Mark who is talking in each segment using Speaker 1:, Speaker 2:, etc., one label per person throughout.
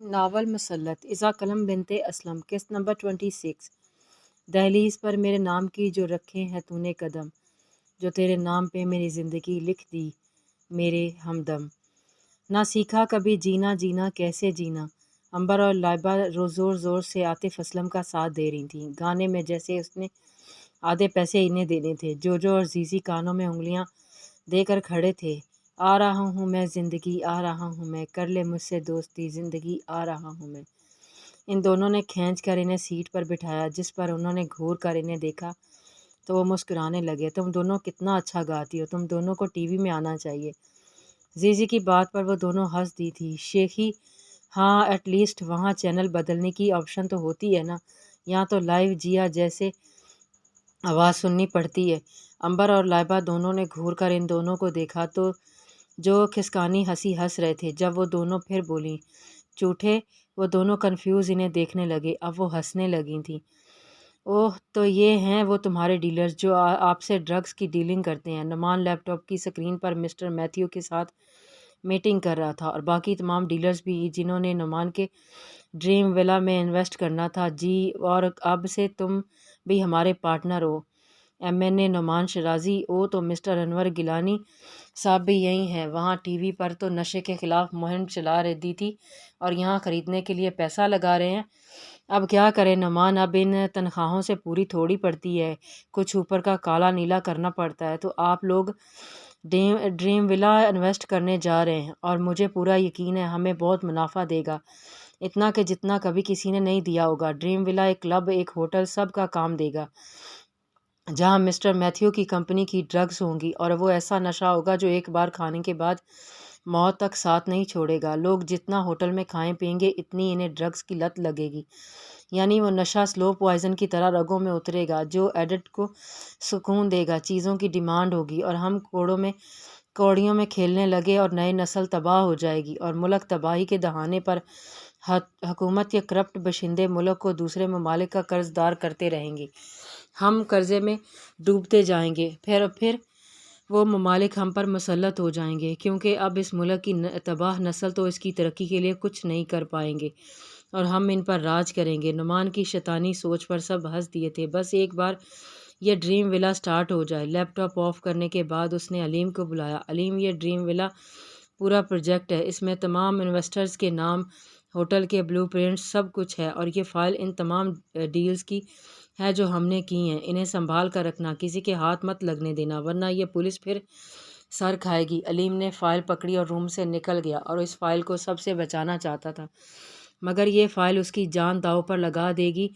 Speaker 1: Novel مسلط اذا قلم بنت اسلم قسط نمبر 26۔ دہلیز پر میرے نام کی جو رکھے ہیں تو نے قدم، جو تیرے نام پہ میری زندگی لکھ دی میرے ہمدم۔ نہ سیکھا کبھی جینا جینا کیسے جینا، عنبر اور لائبہ زور زور سے عاطف اسلم کا ساتھ دے رہی تھیں گانے میں، جیسے اس نے آدھے پیسے انہیں دینے تھے۔ جوجو اور زیزی کانوں میں انگلیاں دے کر کھڑے تھے۔ آ رہا ہوں میں زندگی، آ رہا ہوں میں، کر لے مجھ سے دوستی زندگی، آ رہا ہوں میں۔ ان دونوں نے کھینچ کر انہیں سیٹ پر بٹھایا، جس پر انہوں نے گھور کر انہیں دیکھا تو وہ مسکرانے لگے۔ تم دونوں کتنا اچھا گاتی ہو، تم دونوں کو ٹی وی میں آنا چاہیے۔ زیزی کی بات پر وہ دونوں ہنس دی تھی۔ شیخی، ہاں ایٹ لیسٹ وہاں چینل بدلنے کی آپشن تو ہوتی ہے نا، یہاں تو لائیو جیا جیسے آواز سننی پڑتی ہے۔ عنبر اور لائبہ دونوں نے گھور کر ان دونوں کو دیکھا تو جو کھسکانی ہنسی ہنس رہے تھے۔ جب وہ دونوں پھر بولیں چوٹھے، وہ دونوں کنفیوز انہیں دیکھنے لگے۔ اب وہ ہنسنے لگی تھیں۔ اوہ تو یہ ہیں وہ تمہارے ڈیلرز جو آپ سے ڈرگز کی ڈیلنگ کرتے ہیں۔ نعمان لیپ ٹاپ کی سکرین پر مسٹر میتھیو کے ساتھ میٹنگ کر رہا تھا، اور باقی تمام ڈیلرز بھی جنہوں نے نعمان کے ڈریم ولا میں انویسٹ کرنا تھا۔ جی، اور اب سے تم بھی ہمارے پارٹنر ہو۔ ایم این اے نعمان شرازی، او تو مسٹر انور گیلانی صاحب بھی یہی ہیں۔ وہاں ٹی وی پر تو نشے کے خلاف مہم چلا دی تھی، اور یہاں خریدنے کے لیے پیسہ لگا رہے ہیں۔ اب کیا کریں نعمان، اب ان تنخواہوں سے پوری تھوڑی پڑتی ہے، کچھ اوپر کا کالا نیلا کرنا پڑتا ہے۔ تو آپ لوگ ڈریم ولا انویسٹ کرنے جا رہے ہیں، اور مجھے پورا یقین ہے ہمیں بہت منافع دے گا، اتنا کہ جتنا کبھی کسی نے نہیں دیا ہوگا۔ ڈریم ولا ایک کلب، ایک ہوٹل، سب کا کام دے گا، جہاں مسٹر میتھیو کی کمپنی کی ڈرگز ہوں گی، اور وہ ایسا نشہ ہوگا جو ایک بار کھانے کے بعد موت تک ساتھ نہیں چھوڑے گا۔ لوگ جتنا ہوٹل میں کھائیں پئیں گے، اتنی انہیں ڈرگز کی لت لگے گی، یعنی وہ نشہ سلو پوائزن کی طرح رگوں میں اترے گا، جو ایڈکٹ کو سکون دے گا۔ چیزوں کی ڈیمانڈ ہوگی، اور ہم کوڑیوں میں کھیلنے لگے، اور نئی نسل تباہ ہو جائے گی، اور ملک تباہی کے دہانے پر حکومت یا کرپٹ باشندے ملک کو دوسرے ممالک کا قرض دار کرتے رہیں گے۔ ہم قرضے میں ڈوبتے جائیں گے، پھر وہ ممالک ہم پر مسلط ہو جائیں گے، کیونکہ اب اس ملک کی تباہ نسل تو اس کی ترقی کے لیے کچھ نہیں کر پائیں گے، اور ہم ان پر راج کریں گے۔ نعمان کی شیطانی سوچ پر سب ہنس دیے تھے۔ بس ایک بار یہ ڈریم ولا سٹارٹ ہو جائے۔ لیپ ٹاپ آف کرنے کے بعد اس نے علیم کو بلایا۔ علیم، یہ ڈریم ولا پورا پروجیکٹ ہے، اس میں تمام انویسٹرز کے نام، ہوٹل کے بلو پرنٹس، سب کچھ ہے، اور یہ فائل ان تمام ڈیلز کی ہے جو ہم نے کی ہیں۔ انہیں سنبھال کر رکھنا، کسی کے ہاتھ مت لگنے دینا، ورنہ یہ پولیس پھر سر کھائے گی۔ علیم نے فائل پکڑی اور روم سے نکل گیا، اور اس فائل کو سب سے بچانا چاہتا تھا، مگر یہ فائل اس کی جان داؤ پر لگا دے گی۔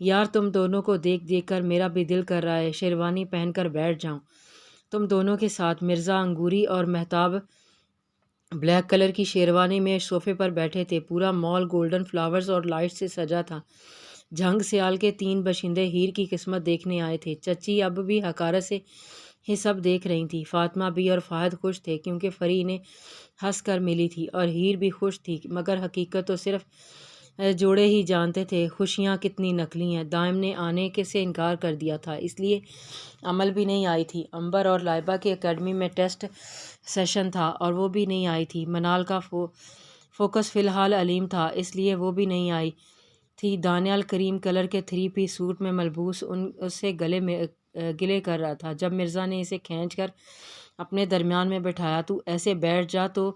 Speaker 1: یار تم دونوں کو دیکھ دیکھ کر میرا بھی دل کر رہا ہے شیروانی پہن کر بیٹھ جاؤں تم دونوں کے ساتھ۔ مرزا انگوری اور مہتاب بلیک کلر کی شیروانی میں صوفے پر بیٹھے تھے۔ پورا مال گولڈن فلاورز اور لائٹ سے سجا تھا۔ جھنگ سیال کے 3 باشندے ہیر کی قسمت دیکھنے آئے تھے۔ چچی اب بھی حقارت سے ہی سب دیکھ رہی تھیں۔ فاطمہ بھی اور فہد خوش تھے، کیونکہ فری انہیں ہنس کر ملی تھی، اور ہیر بھی خوش تھی، مگر حقیقت تو صرف جوڑے ہی جانتے تھے خوشیاں کتنی نقلی ہیں۔ دائم نے آنے سے انکار کر دیا تھا، اس لیے عمل بھی نہیں آئی تھی۔ عنبر اور لائبہ کے اکیڈمی میں ٹیسٹ سیشن تھا، اور وہ بھی نہیں آئی تھی۔ منال کا فوکس فی الحال علیم تھا، اس لیے وہ بھی نہیں آئی تھی۔ دانیال کریم کلر کے 3 پیس سوٹ میں ملبوس اس سے گلے کر رہا تھا، جب مرزا نے اسے کھینچ کر اپنے درمیان میں بٹھایا۔ تو ایسے بیٹھ جا، تو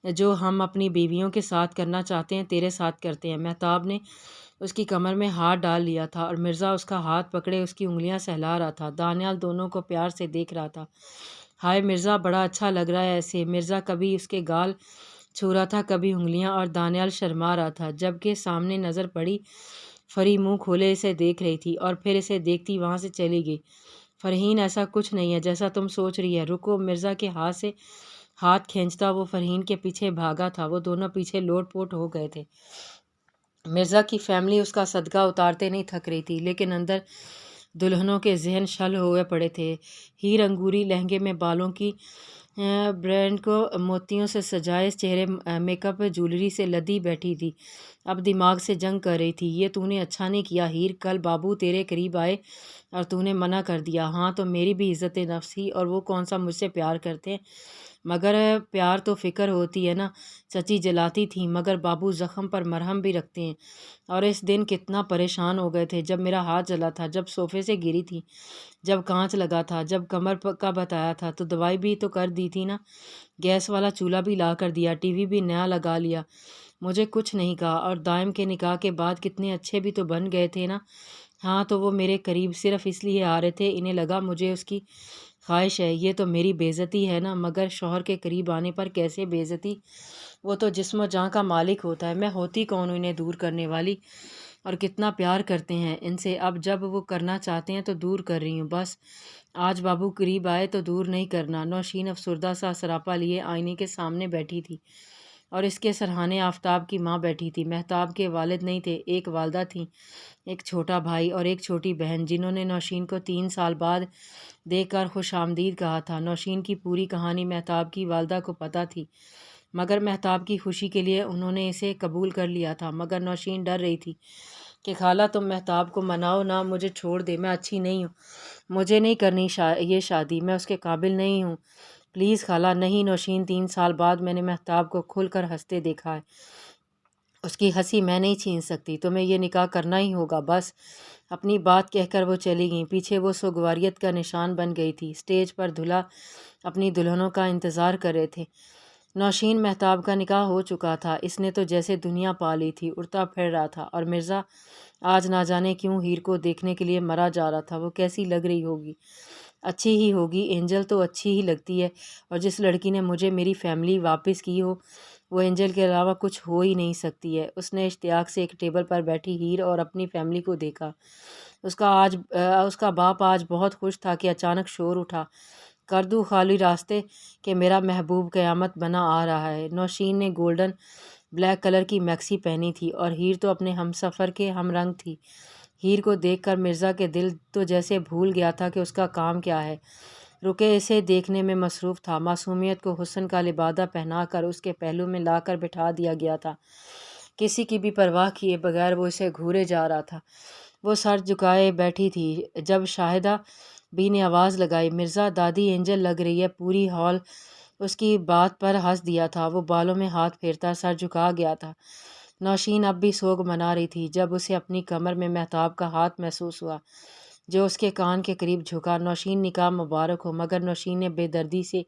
Speaker 1: جو ہم اپنی بیویوں کے ساتھ کرنا چاہتے ہیں تیرے ساتھ کرتے ہیں۔ مہتاب نے اس کی کمر میں ہاتھ ڈال لیا تھا، اور مرزا اس کا ہاتھ پکڑے اس کی انگلیاں سہلا رہا تھا۔ دانیال دونوں کو پیار سے دیکھ رہا تھا۔ ہائے مرزا، بڑا اچھا لگ رہا ہے ایسے۔ مرزا کبھی اس کے گال چھو رہا تھا، کبھی انگلیاں، اور دانیال شرما رہا تھا۔ جب کہ سامنے نظر پڑی، فری منہ کھولے اسے دیکھ رہی تھی، اور پھر اسے دیکھتی وہاں سے چلی گئی۔ فرحین، ایسا کچھ نہیں ہے جیسا تم سوچ رہی ہے، رکو۔ مرزا کے ہاتھ سے ہاتھ کھینچتا وہ فرحین کے پیچھے بھاگا تھا۔ وہ دونوں پیچھے لوٹ پوٹ ہو گئے تھے۔ مرزا کی فیملی اس کا صدقہ اتارتے نہیں تھک رہی تھی، لیکن اندر دلہنوں کے ذہن شل ہوئے پڑے تھے۔ ہیر انگوری لہنگے میں بالوں کی برینڈ کو موتیوں سے سجائے چہرے میک اپ جولری سے لدی بیٹھی تھی، اب دماغ سے جنگ کر رہی تھی۔ یہ تو نے اچھا نہیں کیا ہیر، کل بابو تیرے قریب آئے اور تو نے منع کر دیا۔ ہاں تو میری بھی عزت نفس ہی، اور وہ کون سا مجھ سے پیار کرتے ہیں، مگر پیار تو فکر ہوتی ہے نا، چچی جلاتی تھیں مگر بابو زخم پر مرہم بھی رکھتے ہیں۔ اور اس دن کتنا پریشان ہو گئے تھے جب میرا ہاتھ جلا تھا، جب صوفے سے گری تھی، جب کانچ لگا تھا، جب کمر کا بتایا تھا تو دوائی بھی تو کر دی تھی نا، گیس والا چولہا بھی لا کر دیا، ٹی وی بھی نیا لگا لیا، مجھے کچھ نہیں کہا۔ اور دائم کے نکاح کے بعد کتنے اچھے بھی تو بن گئے تھے نا۔ ہاں تو وہ میرے قریب صرف اس لیے آ رہے تھے، انہیں لگا مجھے اس کی خواہش ہے، یہ تو میری بے عزتی ہے نا۔ مگر شوہر کے قریب آنے پر کیسے بے عزتی، وہ تو جسم و جاں کا مالک ہوتا ہے، میں ہوتی کون ہوں انہیں دور کرنے والی، اور کتنا پیار کرتے ہیں ان سے، اب جب وہ کرنا چاہتے ہیں تو دور کر رہی ہوں بس۔ آج بابو قریب آئے تو دور نہیں کرنا۔ نوشین افسردہ سا سراپا لیے آئینے کے سامنے بیٹھی تھی، اور اس کے سرہانے آفتاب کی ماں بیٹھی تھی۔ مہتاب کے والد نہیں تھے، ایک والدہ تھیں، ایک چھوٹا بھائی اور ایک چھوٹی بہن، جنہوں نے نوشین کو 3 سال بعد دیکھ کر خوش آمدید کہا تھا۔ نوشین کی پوری کہانی مہتاب کی والدہ کو پتہ تھی، مگر مہتاب کی خوشی کے لیے انہوں نے اسے قبول کر لیا تھا۔ مگر نوشین ڈر رہی تھی کہ خالہ تم مہتاب کو مناؤ نہ، مجھے چھوڑ دے، میں اچھی نہیں ہوں، مجھے نہیں کرنی یہ شادی، میں اس کے قابل نہیں ہوں، پلیز خالہ۔ نہیں نوشین، 3 سال بعد میں نے مہتاب کو کھل کر ہنستے دیکھا ہے، اس کی ہنسی میں نہیں چھین سکتی، تمہیں یہ نکاح کرنا ہی ہوگا بس۔ اپنی بات کہہ کر وہ چلی گئیں۔ پیچھے وہ سوگواریت کا نشان بن گئی تھی۔ اسٹیج پر دلہا اپنی دلہنوں کا انتظار کر رہے تھے۔ نوشین مہتاب کا نکاح ہو چکا تھا، اس نے تو جیسے دنیا پا لی تھی، اڑتا پھر رہا تھا، اور مرزا آج نہ جانے کیوں ہیر کو دیکھنے کے لیے مرا جا رہا تھا۔ وہ کیسی لگ رہی ہوگی؟ اچھی ہی ہوگی، اینجل تو اچھی ہی لگتی ہے، اور جس لڑکی نے مجھے میری فیملی واپس کی ہو وہ اینجل کے علاوہ کچھ ہو ہی نہیں سکتی ہے۔ اس نے اشتیاق سے ایک ٹیبل پر بیٹھی ہیر اور اپنی فیملی کو دیکھا۔ اس کا باپ آج بہت خوش تھا کہ اچانک شور اٹھا، کر دوں خالی راستے کہ میرا محبوب قیامت بنا آ رہا ہے۔ نوشین نے گولڈن بلیک کلر کی میکسی پہنی تھی، اور ہیر تو اپنے ہم سفر کے ہم رنگ تھی۔ ہیر کو دیکھ کر مرزا کے دل تو جیسے بھول گیا تھا کہ اس کا کام کیا ہے، رکے اسے دیکھنے میں مصروف تھا۔ معصومیت کو حسن کا لبادہ پہنا کر اس کے پہلو میں لا کر بٹھا دیا گیا تھا، کسی کی بھی پرواہ کیے بغیر وہ اسے گھورے جا رہا تھا۔ وہ سر جھکائے بیٹھی تھی۔ جب شاہدہ بی نے آواز لگائی، مرزا دادی اینجل لگ رہی ہے، پوری ہال اس کی بات پر ہنس دیا تھا۔ وہ بالوں میں ہاتھ پھیرتا سر جھکا گیا تھا۔ نوشین اب بھی سوگ منا رہی تھی جب اسے اپنی کمر میں مہتاب کا ہاتھ محسوس ہوا جو اس کے کان کے قریب جھکا۔ نوشین نکاح مبارک ہو، مگر نوشین نے بے دردی سے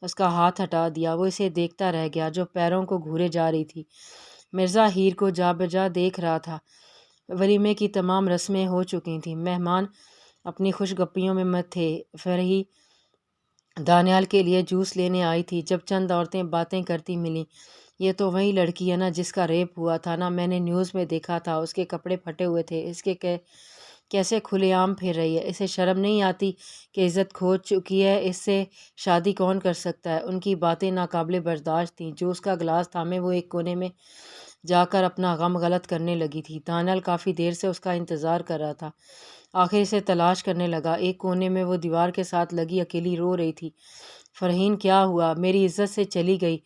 Speaker 1: اس کا ہاتھ ہٹا دیا۔ وہ اسے دیکھتا رہ گیا جو پیروں کو گھورے جا رہی تھی۔ مرزا ہیر کو جا بجا دیکھ رہا تھا۔ ولیمے کی تمام رسمیں ہو چکی تھیں، مہمان اپنی خوش گپیوں میں مت تھے۔ فرحی دانیال کے لیے جوس لینے آئی تھی جب چند عورتیں باتیں کرتی ملیں۔ یہ تو وہی لڑکی ہے نا جس کا ریپ ہوا تھا نا، میں نے نیوز میں دیکھا تھا، اس کے کپڑے پھٹے ہوئے تھے، اس کے کیسے کھلے عام پھر رہی ہے، اسے شرم نہیں آتی کہ عزت کھو چکی ہے، اس سے شادی کون کر سکتا ہے۔ ان کی باتیں ناقابل برداشت تھیں۔ جوس کا گلاس تھامے وہ ایک کونے میں جا کر اپنا غم غلط کرنے لگی تھی۔ دانیال کافی دیر سے اس کا انتظار کر رہا تھا، آخر اسے تلاش کرنے لگا۔ ایک کونے میں وہ دیوار کے ساتھ لگی اکیلی رو رہی تھی۔ فرحین کیا ہوا؟ میری عزت سے چلی گئی،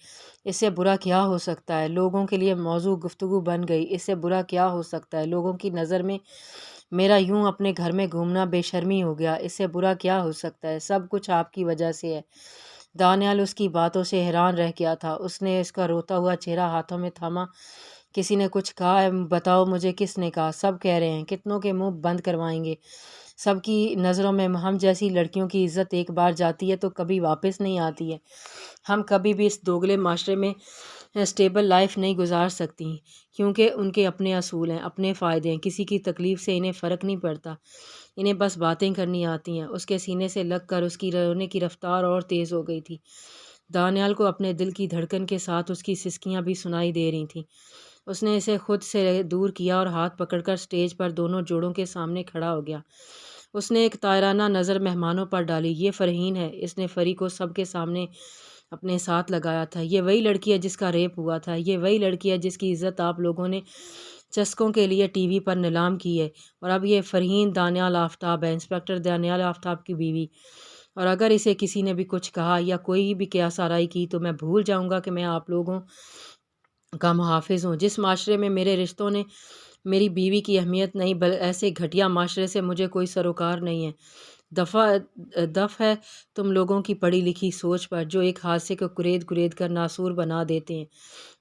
Speaker 1: اس سے برا کیا ہو سکتا ہے؟ لوگوں کے لیے موضوع گفتگو بن گئی، اس سے برا کیا ہو سکتا ہے؟ لوگوں کی نظر میں میرا یوں اپنے گھر میں گھومنا بے شرمی ہو گیا، اس سے برا کیا ہو سکتا ہے؟ سب کچھ آپ کی وجہ سے ہے۔ دانیال اس کی باتوں سے حیران رہ گیا تھا۔ اس نے اس کا روتا ہوا چہرہ ہاتھوں میں تھاما۔ کسی نے کچھ کہا ہے؟ بتاؤ مجھے، کس نے کہا؟ سب کہہ رہے ہیں، کتنوں کے منہ بند کروائیں گے؟ سب کی نظروں میں ہم جیسی لڑکیوں کی عزت ایک بار جاتی ہے تو کبھی واپس نہیں آتی ہے۔ ہم کبھی بھی اس دوگلے معاشرے میں اسٹیبل لائف نہیں گزار سکتی، کیونکہ ان کے اپنے اصول ہیں، اپنے فائدے ہیں، کسی کی تکلیف سے انہیں فرق نہیں پڑتا، انہیں بس باتیں کرنی آتی ہیں۔ اس کے سینے سے لگ کر اس کی رونے کی رفتار اور تیز ہو گئی تھی۔ دانیال کو اپنے دل کی دھڑکن کے ساتھ اس کی سسکیاں بھی سنائی دے رہی تھیں۔ اس نے اسے خود سے دور کیا اور ہاتھ پکڑ کر اسٹیج پر دونوں جوڑوں کے سامنے کھڑا ہو گیا۔ اس نے ایک طائرانہ نظر مہمانوں پر ڈالی۔ یہ فرحین ہے، اس نے فری کو سب کے سامنے اپنے ساتھ لگایا تھا۔ یہ وہی لڑکی ہے جس کا ریپ ہوا تھا، یہ وہی لڑکی ہے جس کی عزت آپ لوگوں نے چسکوں کے لیے ٹی وی پر نیلام کی ہے، اور اب یہ فرحین دانیال آفتاب ہے، انسپکٹر دانیال آفتاب کی بیوی۔ اور اگر اسے کسی نے بھی کچھ کہا یا کوئی بھی قیاس آرائی کی تو میں بھول جاؤں گا کہ میں آپ لوگوں کا محافظ ہوں۔ جس معاشرے میں میرے رشتوں نے میری بیوی کی اہمیت نہیں، ایسے گھٹیا معاشرے سے مجھے کوئی سروکار نہیں ہے۔ دفع دف ہے تم لوگوں کی پڑھی لکھی سوچ پر جو ایک حادثے کو کرید کرید کر ناسور بنا دیتے ہیں۔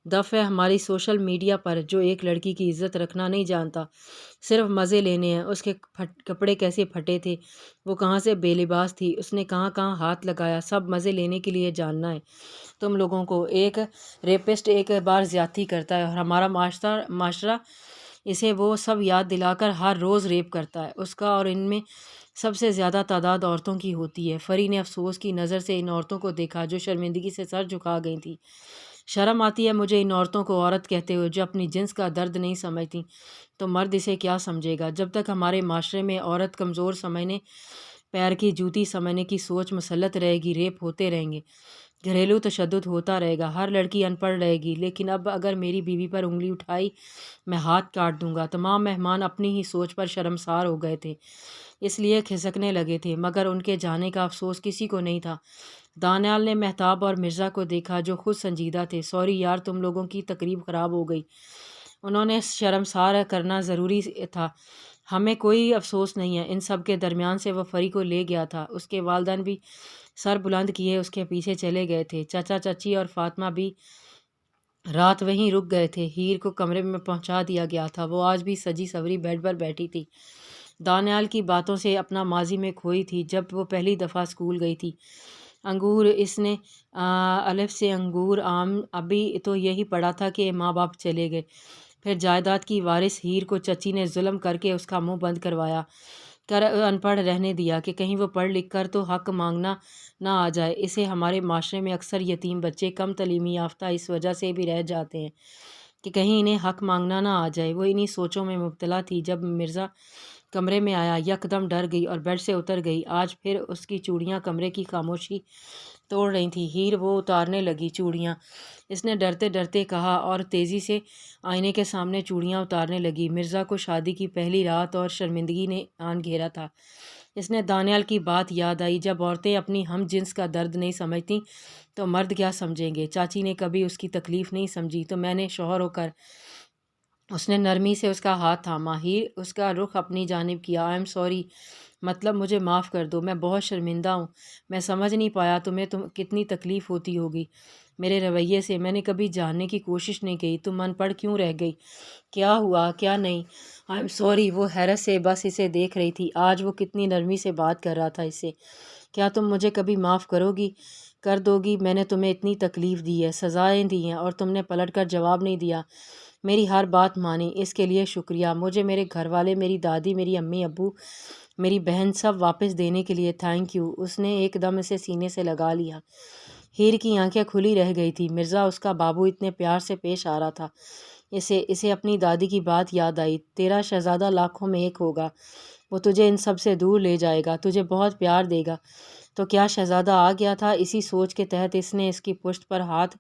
Speaker 1: دف ہے ہماری سوشل میڈیا پر جو ایک لڑکی کی عزت رکھنا نہیں جانتا، صرف مزے لینے ہیں۔ اس کے کپڑے کیسے پھٹے تھے، وہ کہاں سے بے لباس تھی، اس نے کہاں کہاں ہاتھ لگایا، سب مزے لینے کے لیے جاننا ہے تم لوگوں کو۔ ایک ریپسٹ ایک بار زیادتی کرتا ہے اور ہمارا معاشرہ اسے وہ سب یاد دلا کر ہر روز ریپ کرتا ہے۔ اس کا اور ان میں سب سے زیادہ تعداد عورتوں کی ہوتی ہے۔ فری نے افسوس کی نظر سے ان عورتوں کو دیکھا جو شرمندگی سے سر جھکا گئی تھیں۔ شرم آتی ہے مجھے ان عورتوں کو عورت کہتے ہوئے جو اپنی جنس کا درد نہیں سمجھتی، تو مرد اسے کیا سمجھے گا؟ جب تک ہمارے معاشرے میں عورت کمزور سمجھنے، پیر کی جوتی سمجھنے کی سوچ مسلط رہے گی، ریپ ہوتے رہیں گے، گھریلو تشدد ہوتا رہے گا، ہر لڑکی ان پڑھ رہے گی۔ لیکن اب اگر میری بیوی پر انگلی اٹھائی میں ہاتھ کاٹ دوں گا۔ تمام مہمان اپنی ہی سوچ پر شرمسار ہو گئے تھے، اس لیے کھسکنے لگے تھے، مگر ان کے جانے کا افسوس کسی کو نہیں تھا۔ دانیال نے مہتاب اور مرزا کو دیکھا جو خود سنجیدہ تھے۔ سوری یار، تم لوگوں کی تقریب خراب ہو گئی۔ انہوں نے شرمسار کرنا ضروری تھا۔ ہمیں کوئی افسوس نہیں ہے۔ ان سب کے درمیان سے وہ فری کو لے گیا تھا۔ اس کے والدین بھی سر بلند کیے اس کے پیچھے چلے گئے تھے۔ چچا چچی اور فاطمہ بھی رات وہیں رک گئے تھے۔ ہیر کو کمرے میں پہنچا دیا گیا تھا، وہ آج بھی سجی سوری بیڈ پر بیٹھی تھی، دانیال کی باتوں سے اپنا ماضی میں کھوئی تھی جب وہ پہلی دفعہ اسکول گئی تھی۔ انگور، اس نے الف سے انگور، آم، ابھی تو یہی پڑھا تھا کہ ماں باپ چلے گئے۔ پھر جائیداد کی وارث ہیر کو چچی نے ظلم کر کے اس کا منہ بند کروایا کر ان پڑھ رہنے دیا کہ کہیں وہ پڑھ لکھ کر تو حق مانگنا نہ آ جائے۔ اسے ہمارے معاشرے میں اکثر یتیم بچے، کم تعلیمی یافتہ اس وجہ سے بھی رہ جاتے ہیں کہ کہیں انہیں حق مانگنا نہ آ جائے۔ وہ انہی سوچوں میں مبتلا تھی جب مرزا کمرے میں آیا، یکدم ڈر گئی اور بیڈ سے اتر گئی۔ آج پھر اس کی چوڑیاں کمرے کی خاموشی توڑ رہی تھیں۔ ہیر، وہ اتارنے لگی چوڑیاں، اس نے ڈرتے ڈرتے کہا اور تیزی سے آئینے کے سامنے چوڑیاں اتارنے لگی۔ مرزا کو شادی کی پہلی رات اور شرمندگی نے آن گھیرا تھا۔ اس نے دانیال کی بات یاد آئی، جب عورتیں اپنی ہم جنس کا درد نہیں سمجھتیں تو مرد کیا سمجھیں گے؟ چاچی نے کبھی اس کی تکلیف نہیں سمجھی تو میں نے شوہر ہو کر۔ اس نے نرمی سے اس کا ہاتھ تھاما۔ ہیر اس کا رخ اپنی جانب کیا۔ آئی ایم سوری، مطلب مجھے معاف کر دو، میں بہت شرمندہ ہوں۔ میں سمجھ نہیں پایا تمہیں کتنی تکلیف ہوتی ہوگی میرے رویے سے۔ میں نے کبھی جاننے کی کوشش نہیں کی تم ان پڑھ کیوں رہ گئی، کیا ہوا کیا نہیں۔ I am sorry. وہ حیرت سے بس اسے دیکھ رہی تھی۔ آج وہ کتنی نرمی سے بات کر رہا تھا اس سے۔ کیا تم مجھے کبھی معاف کر دو گی؟ میں نے تمہیں اتنی تکلیف دی ہے، سزائیں دی ہیں، اور تم نے پلٹ کر جواب نہیں دیا، میری ہر بات مانی، اس کے لیے شکریہ۔ مجھے میرے گھر والے، میری دادی، میری امی ابو، میری بہن، سب واپس دینے کے لیے تھینک یو۔ اس نے ایک دم اسے سینے سے لگا لیا۔ ہیر کی آنکھیں کھلی رہ گئی تھی۔ مرزا، اس کا بابو، اتنے پیار سے پیش آ رہا تھا۔ اسے اپنی دادی کی بات یاد آئی، تیرا شہزادہ لاکھوں میں ایک ہوگا، وہ تجھے ان سب سے دور لے جائے گا، تجھے بہت پیار دے گا۔ تو کیا شہزادہ آ گیا تھا؟ اسی سوچ کے تحت اس نے اس کی پشت پر ہاتھ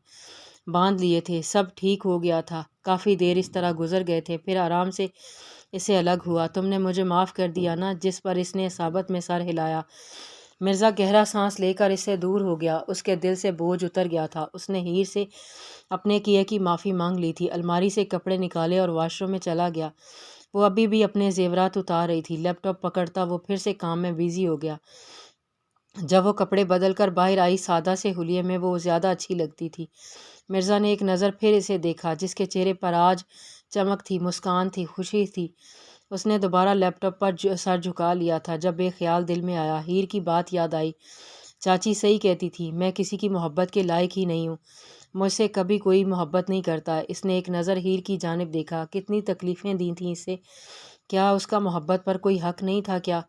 Speaker 1: باندھ لیے تھے۔ سب ٹھیک ہو گیا تھا۔ کافی دیر اس طرح گزر گئے تھے، پھر آرام سے اسے الگ ہوا۔ تم نے مجھے معاف کر دیا نا؟ جس پر اس نے ثابت میں سر ہلایا۔ مرزا گہرا سانس لے کر اس سے دور ہو گیا۔ اس کے دل سے بوجھ اتر گیا تھا۔ اس نے ہیر سے اپنے کیے کی معافی مانگ لی تھی، الماری سے کپڑے نکالے اور واش روم میں چلا گیا۔ وہ ابھی بھی اپنے زیورات اتار رہی تھی۔ لیپ ٹاپ پکڑتا وہ پھر سے کام میں بیزی ہو گیا۔ جب وہ کپڑے بدل کر باہر آئی، سادہ سے حلیے میں وہ زیادہ اچھی لگتی تھی۔ مرزا نے ایک نظر پھر اسے دیکھا، جس کے چہرے پر آج چمک تھی، مسکان تھی، خوشی تھی۔ اس نے دوبارہ لیپ ٹاپ پر سر جھکا لیا تھا جب ایک خیال دل میں آیا۔ ہیر کی بات یاد آئی، چاچی صحیح کہتی تھی، میں کسی کی محبت کے لائق ہی نہیں ہوں، مجھ سے کبھی کوئی محبت نہیں کرتا۔ اس نے ایک نظر ہیر کی جانب دیکھا، کتنی تکلیفیں دی تھیں اسے، کیا اس کا محبت پر کوئی حق نہیں تھا؟ کیا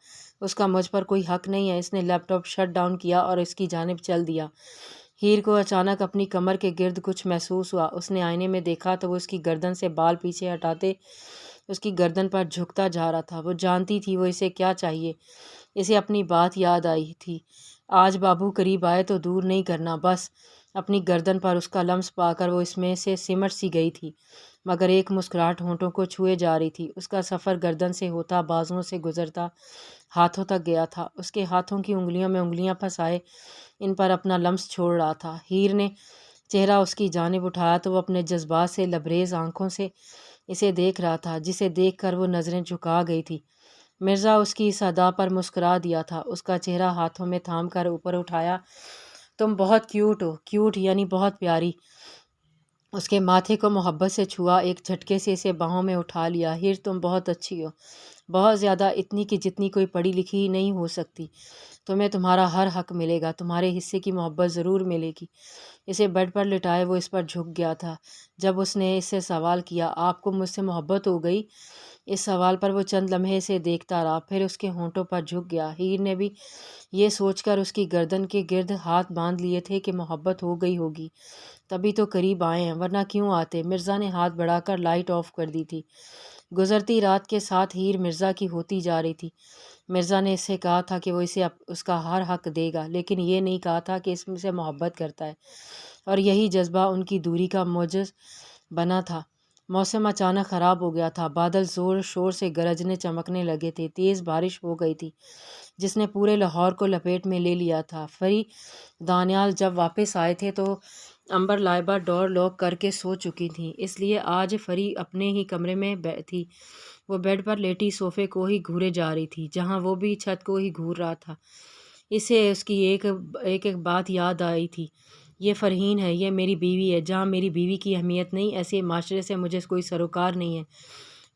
Speaker 1: اس کا مجھ پر کوئی حق نہیں ہے؟ اس نے لیپ ٹاپ شٹ ڈاؤن کیا اور اس کی جانب چل دیا۔ ہیر کو اچانک اپنی کمر کے گرد کچھ محسوس ہوا۔ اس نے آئینے میں دیکھا تو وہ اس کی گردن سے بال پیچھے ہٹاتے اس کی گردن پر جھکتا جا رہا تھا۔ وہ جانتی تھی وہ اسے کیا چاہیے۔ اسے اپنی بات یاد آئی تھی، آج بابو قریب آئے تو دور نہیں کرنا، بس اپنی گردن پر اس کا لمس پا کر وہ اس میں سے سمٹ سی گئی تھی، مگر ایک مسکراہٹ ہونٹوں کو چھوئے جا رہی تھی۔ اس کا سفر گردن سے ہوتا، بازوؤں سے گزرتا، ہاتھوں تک گیا تھا۔ اس کے ہاتھوں کی انگلیوں میں انگلیاں پھنسائے ان پر اپنا لمس چھوڑ رہا تھا۔ ہیر نے چہرہ اس کی جانب اٹھایا تو وہ اپنے جذبات سے لبریز آنکھوں سے اسے دیکھ رہا تھا، جسے دیکھ کر وہ نظریں جھکا گئی تھی۔ مرزا اس کی اس ادا پر مسکرا دیا تھا، اس کا چہرہ ہاتھوں میں تھام کر اوپر اٹھایا۔ تم بہت کیوٹ ہو، کیوٹ یعنی بہت پیاری۔ اس کے ماتھے کو محبت سے چھوا، ایک جھٹکے سے اسے باہوں میں اٹھا لیا۔ ہیر تم بہت اچھی ہو، بہت زیادہ، اتنی کہ جتنی کوئی پڑھی لکھی نہیں ہو سکتی۔ تمہیں تمہارا ہر حق ملے گا، تمہارے حصے کی محبت ضرور ملے گی۔ اسے بیڈ پر لٹائے وہ اس پر جھک گیا تھا۔ جب اس نے اس سے سوال کیا، آپ کو مجھ سے محبت ہو گئی؟ اس سوال پر وہ چند لمحے سے دیکھتا رہا، پھر اس کے ہونٹوں پر جھک گیا۔ ہیر نے بھی یہ سوچ کر اس کی گردن کے گرد ہاتھ باندھ لیے تھے کہ محبت ہو گئی ہوگی تبھی تو قریب آئے ہیں، ورنہ کیوں آتے؟ مرزا نے ہاتھ بڑھا کر لائٹ آف کر دی تھی۔ گزرتی رات کے ساتھ ہیر مرزا کی ہوتی جا رہی تھی۔ مرزا نے اس سے کہا تھا کہ وہ اسے اس کا ہر حق دے گا، لیکن یہ نہیں کہا تھا کہ اس سے محبت کرتا ہے، اور یہی جذبہ ان کی دوری کا موجز بنا تھا۔ موسم اچانک خراب ہو گیا تھا، بادل زور شور سے گرجنے چمکنے لگے تھے، تیز بارش ہو گئی تھی جس نے پورے لاہور کو لپیٹ میں لے لیا تھا۔ فری دانیال جب واپس آئے تھے تو امبر لائبہ ڈور لاک کر کے سو چکی تھیں، اس لیے آج فری اپنے ہی کمرے میں تھی۔ وہ بیڈ پر لیٹی صوفے کو ہی گھورے جا رہی تھی جہاں وہ بھی چھت کو ہی گھور رہا تھا۔ اسے اس کی ایک بات یاد آئی تھی، یہ فرحین ہے، یہ میری بیوی ہے۔ جہاں میری بیوی کی اہمیت نہیں، ایسے معاشرے سے مجھے کوئی سروکار نہیں ہے۔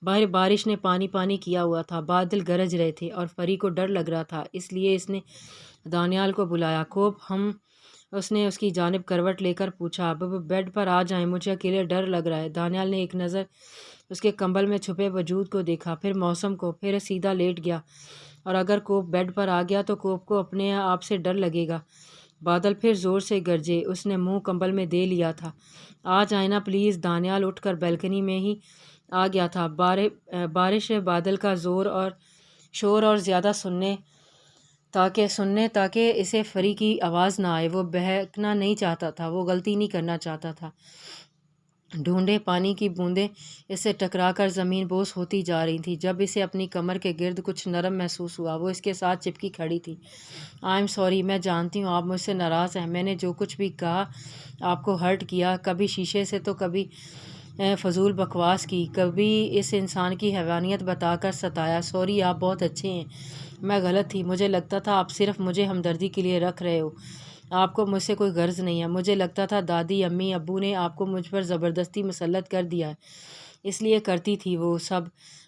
Speaker 1: باہر بارش نے پانی پانی کیا ہوا تھا، بادل گرج رہے تھے اور فری کو ڈر لگ رہا تھا، اس لیے اس نے دانیال کو بلایا۔ کوپ اس نے اس کی جانب کروٹ لے کر پوچھا، اب بیڈ پر آ جائیں، مجھے اکیلے ڈر لگ رہا ہے۔ دانیال نے ایک نظر اس کے کمبل میں چھپے وجود کو دیکھا، پھر موسم کو، پھر سیدھا لیٹ گیا۔ اور اگر کوپ بیڈ پر آ گیا تو کوپ کو اپنے آپ سے ڈر لگے گا۔ بادل پھر زور سے گرجے، اس نے منہ کمبل میں دے لیا تھا۔ آ جائیں نا پلیز۔ دانیال اٹھ کر بیلکنی میں ہی آ گیا تھا۔ بارش بادل کا شور اور زیادہ سننے تاکہ اسے فری کی آواز نہ آئے۔ وہ بہکنا نہیں چاہتا تھا، وہ غلطی نہیں کرنا چاہتا تھا۔ ڈھونڈے پانی کی بوندیں اس سے ٹکرا کر زمین بوس ہوتی جا رہی تھیں۔ جب اسے اپنی کمر کے گرد کچھ نرم محسوس ہوا، وہ اس کے ساتھ چپکی کھڑی تھی۔ آئی ایم سوری، میں جانتی ہوں آپ مجھ سے ناراض ہیں، میں نے جو کچھ بھی کہا آپ کو ہرٹ کیا، کبھی شیشے سے تو کبھی فضول بکواس کی، کبھی اس انسان کی حیوانیت بتا کر ستایا۔ سوری، آپ بہت اچھے ہیں، میں غلط تھی، مجھے لگتا تھا آپ صرف مجھے ہمدردی کے لیے رکھ رہے ہو، آپ کو مجھ سے کوئی غرض نہیں ہے۔ مجھے لگتا تھا دادی، امی، ابو نے آپ کو مجھ پر زبردستی مسلط کر دیا ہے، اس لیے کرتی تھی وہ سب،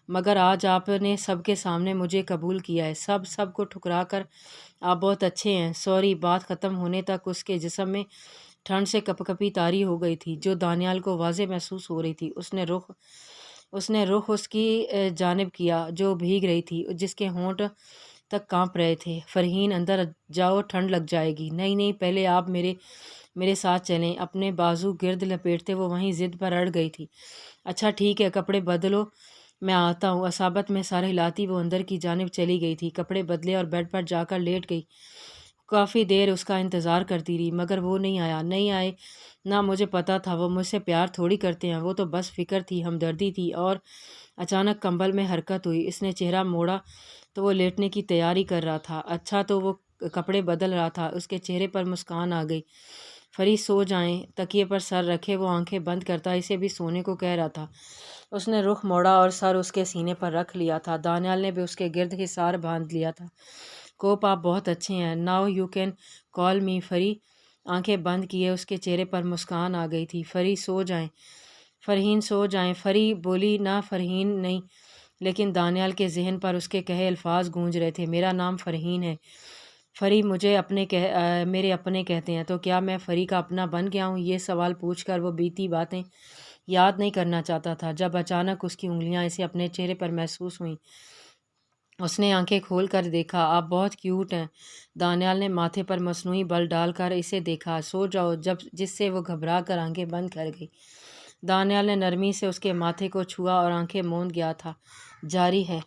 Speaker 1: مگر آج آپ نے سب کے سامنے مجھے قبول کیا ہے، سب کو ٹھکرا کر آپ بہت اچھے ہیں۔ سوری۔ بات ختم ہونے تک اس کے جسم میں ٹھنڈ سے کپ کپی طاری ہو گئی تھی جو دانیال کو واضح محسوس ہو رہی تھی۔ اس نے رخ اس کی جانب کیا جو بھیگ رہی تھی، جس کے ہونٹ تک کانپ رہے تھے۔ فرحین، اندر جاؤ، ٹھنڈ لگ جائے گی۔ نہیں، پہلے آپ میرے ساتھ چلیں۔ اپنے بازو گرد لپیٹتے وہ وہیں ضد پر اڑ گئی تھی۔ اچھا ٹھیک ہے، کپڑے بدلو، میں آتا ہوں۔ عصابت میں سر ہلاتی وہ اندر کی جانب چلی گئی تھی، کپڑے بدلے اور بیڈ پر جا کر لیٹ گئی۔ کافی دیر اس کا انتظار کرتی رہی مگر وہ نہیں آئے نہ مجھے پتا تھا، وہ مجھ سے پیار تھوڑی کرتے ہیں، وہ تو بس فکر تھی، ہمدردی تھی۔ اور اچانک کمبل میں حرکت ہوئی، اس نے چہرہ موڑا تو وہ لیٹنے کی تیاری کر رہا تھا۔ اچھا تو وہ کپڑے بدل رہا تھا۔ اس کے چہرے پر مسکان آ گئی۔ فری، سو جائیں۔ تکیے پر سر رکھے وہ آنکھیں بند کرتا اسے بھی سونے کو کہہ رہا تھا۔ اس نے رخ موڑا اور سر اس کے سینے پر رکھ لیا تھا۔ دانیال نے بھی اس کے گرد حصار باندھ لیا تھا۔ کوپ، آپ بہت اچھے ہیں۔ Now you can call me free. آنکھیں بند کیے اس کے چہرے پر مسکان آ گئی تھی۔ فری، سو جائیں۔ فرحین، سو جائیں۔ فری بولی، نہ فرحین نہیں، لیکن دانیال کے ذہن پر اس کے کہے الفاظ گونج رہے تھے۔ میرا نام فرحین ہے۔ فری مجھے میرے اپنے کہتے ہیں، تو کیا میں فری کا اپنا بن گیا ہوں؟ یہ سوال پوچھ کر وہ بیتی باتیں یاد نہیں کرنا چاہتا تھا جب اچانک اس کی انگلیاں اسے اپنے چہرے پر محسوس ہوئیں۔ اس نے آنکھیں کھول کر دیکھا۔ آپ بہت کیوٹ ہیں۔ دانیال نے ماتھے پر مصنوعی بل ڈال کر اسے دیکھا۔ سو جاؤ، جس سے وہ گھبرا کر آنکھیں بند کر گئی۔ دانیال نے نرمی سے اس کے ماتھے کو چھوا اور آنکھیں موند گیا تھا۔ جاری ہے۔